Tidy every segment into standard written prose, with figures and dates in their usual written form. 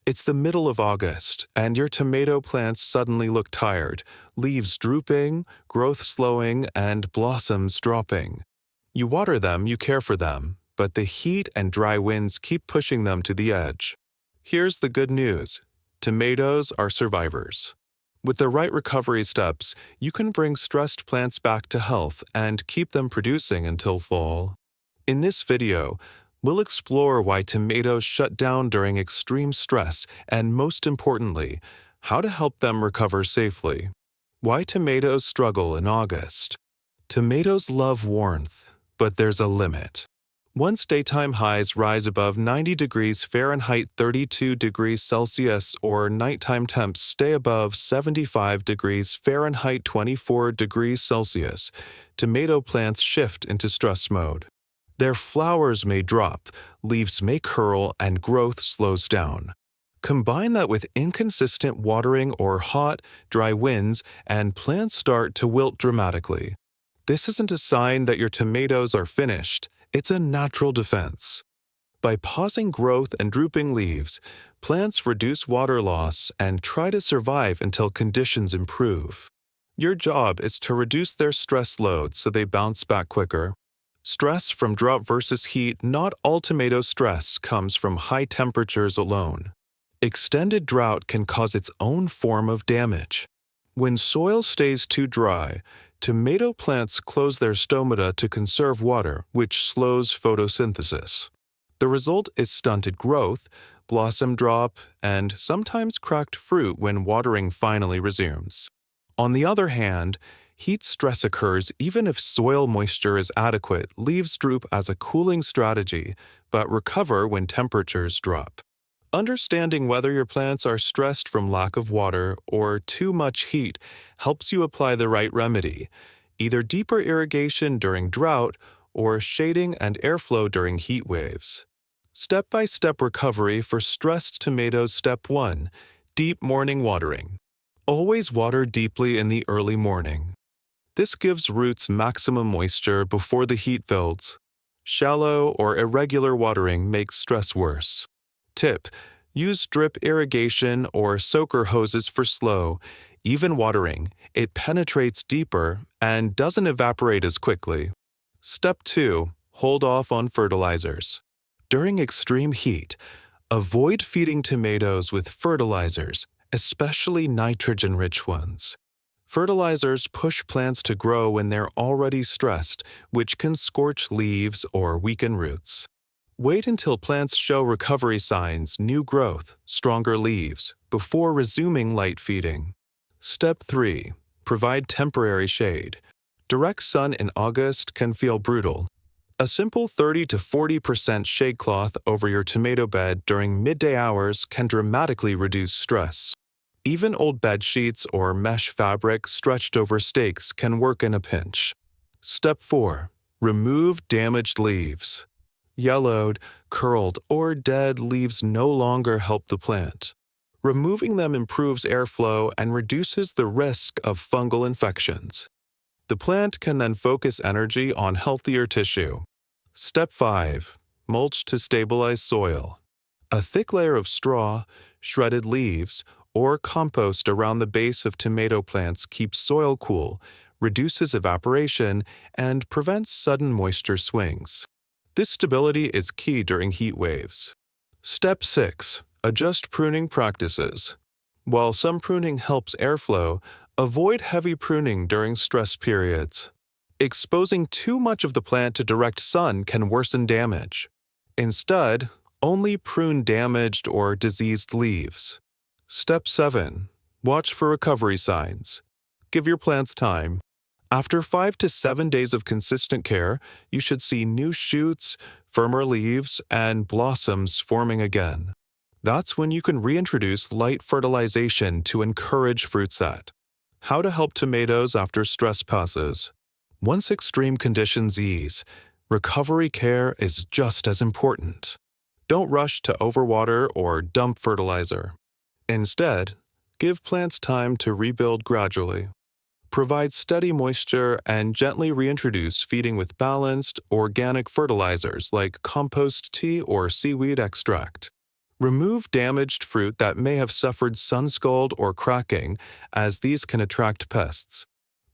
It's the middle of August, and your tomato plants suddenly look tired, leaves drooping, growth slowing, and blossoms dropping. You water them, you care for them, but the heat and dry winds keep pushing them to the edge. Here's the good news. Tomatoes are survivors. With the right recovery steps, you can bring stressed plants back to health and keep them producing until fall. In this video, we'll explore why tomatoes shut down during extreme stress and, most importantly, how to help them recover safely. Why tomatoes struggle in August. Tomatoes love warmth, but there's a limit. Once daytime highs rise above 90 degrees Fahrenheit 32 degrees Celsius or nighttime temps stay above 75 degrees Fahrenheit 24 degrees Celsius, tomato plants shift into stress mode. Their flowers may drop, leaves may curl, and growth slows down. Combine that with inconsistent watering or hot, dry winds, and plants start to wilt dramatically. This isn't a sign that your tomatoes are finished. It's a natural defense. By pausing growth and drooping leaves, plants reduce water loss and try to survive until conditions improve. Your job is to reduce their stress load so they bounce back quicker. Stress from drought versus heat. Not all tomato stress comes from high temperatures alone. Extended drought can cause its own form of damage. When soil stays too dry, tomato plants close their stomata to conserve water, which slows photosynthesis. The result is stunted growth, blossom drop, and sometimes cracked fruit when watering finally resumes. On the other hand, heat stress occurs even if soil moisture is adequate. Leaves droop as a cooling strategy, but recover when temperatures drop. Understanding whether your plants are stressed from lack of water or too much heat helps you apply the right remedy, either deeper irrigation during drought or shading and airflow during heat waves. Step-by-step recovery for stressed tomatoes. Step 1. Deep morning watering. Always water deeply in the early morning. This gives roots maximum moisture before the heat builds. Shallow or irregular watering makes stress worse. Tip: use drip irrigation or soaker hoses for slow, even watering. It penetrates deeper and doesn't evaporate as quickly. Step 2. Hold off on fertilizers. During extreme heat, avoid feeding tomatoes with fertilizers, especially nitrogen-rich ones. Fertilizers push plants to grow when they're already stressed, which can scorch leaves or weaken roots. Wait until plants show recovery signs, new growth, stronger leaves, before resuming light feeding. Step 3. Provide temporary shade. Direct sun in August can feel brutal. A simple 30 to 40% shade cloth over your tomato bed during midday hours can dramatically reduce stress. Even old bed sheets or mesh fabric stretched over stakes can work in a pinch. Step 4. Remove damaged leaves. Yellowed, curled, or dead leaves no longer help the plant. Removing them improves airflow and reduces the risk of fungal infections. The plant can then focus energy on healthier tissue. Step 5. Mulch to stabilize soil. A thick layer of straw, shredded leaves, or compost around the base of tomato plants keeps soil cool, reduces evaporation, and prevents sudden moisture swings. This stability is key during heat waves. Step 6. Adjust pruning practices. While some pruning helps airflow, avoid heavy pruning during stress periods. Exposing too much of the plant to direct sun can worsen damage. Instead, only prune damaged or diseased leaves. Step 7. Watch for recovery signs. Give your plants time. After 5 to 7 days of consistent care, you should see new shoots, firmer leaves, and blossoms forming again. That's when you can reintroduce light fertilization to encourage fruit set. How to help tomatoes after stress passes. Once extreme conditions ease, recovery care is just as important. Don't rush to overwater or dump fertilizer. Instead, give plants time to rebuild gradually. Provide steady moisture and gently reintroduce feeding with balanced, organic fertilizers like compost tea or seaweed extract. Remove damaged fruit that may have suffered sunscald or cracking, as these can attract pests.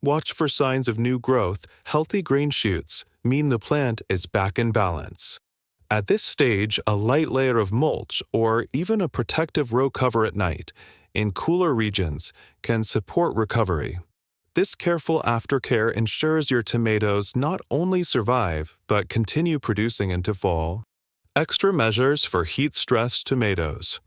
Watch for signs of new growth. Healthy green shoots mean the plant is back in balance. At this stage, a light layer of mulch or even a protective row cover at night, in cooler regions, can support recovery. This careful aftercare ensures your tomatoes not only survive but continue producing into fall. Extra measures for heat-stressed tomatoes.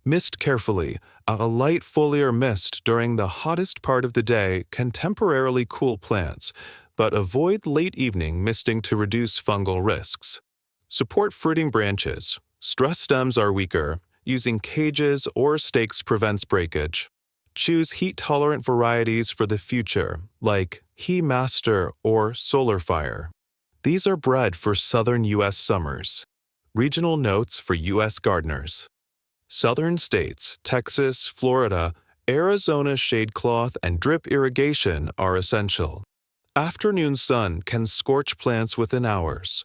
Mist carefully. A light foliar mist during the hottest part of the day can temporarily cool plants, but avoid late evening misting to reduce fungal risks. Support fruiting branches. Stressed stems are weaker. Using cages or stakes prevents breakage. Choose heat-tolerant varieties for the future, like He Master or Solar Fire. These are bred for southern U.S. summers. Regional notes for U.S. gardeners. Southern states, Texas, Florida, Arizona shade cloth and drip irrigation are essential. Afternoon sun can scorch plants within hours.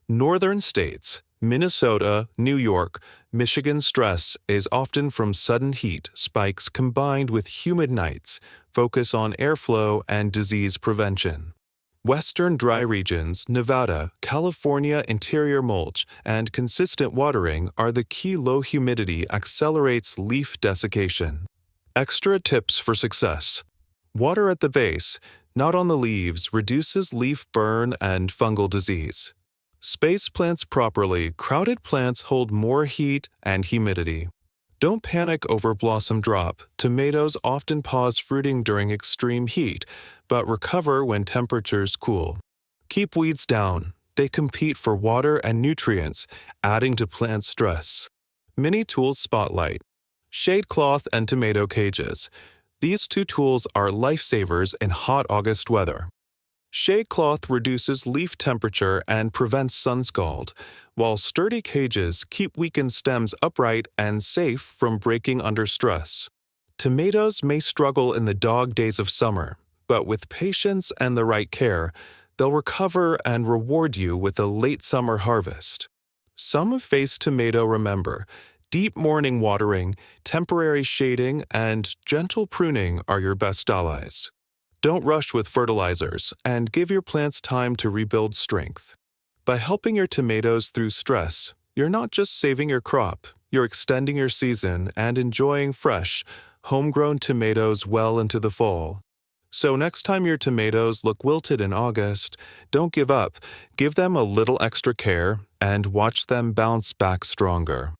Northern states, Minnesota, New York, Michigan stress is often from sudden heat spikes combined with humid nights. Focus on airflow and disease prevention. Western dry regions, Nevada, California interior mulch, and consistent watering are the key. Low humidity accelerates leaf desiccation. Extra tips for success. Water at the base, not on the leaves, reduces leaf burn and fungal disease. Space plants properly. Crowded plants hold more heat and humidity. Don't panic over blossom drop. Tomatoes often pause fruiting during extreme heat, but recover when temperatures cool. Keep weeds down. They compete for water and nutrients, adding to plant stress. Mini Tools Spotlight. Shade cloth and tomato cages. These two tools are lifesavers in hot August weather. Shade cloth reduces leaf temperature and prevents sunscald, while sturdy cages keep weakened stems upright and safe from breaking under stress. Tomatoes may struggle in the dog days of summer, but with patience and the right care, they'll recover and reward you with a late summer harvest. Some face tomato remember, deep morning watering, temporary shading, and gentle pruning are your best allies. Don't rush with fertilizers and give your plants time to rebuild strength. By helping your tomatoes through stress, you're not just saving your crop, you're extending your season and enjoying fresh, homegrown tomatoes well into the fall. So next time your tomatoes look wilted in August, don't give up. Give them a little extra care and watch them bounce back stronger.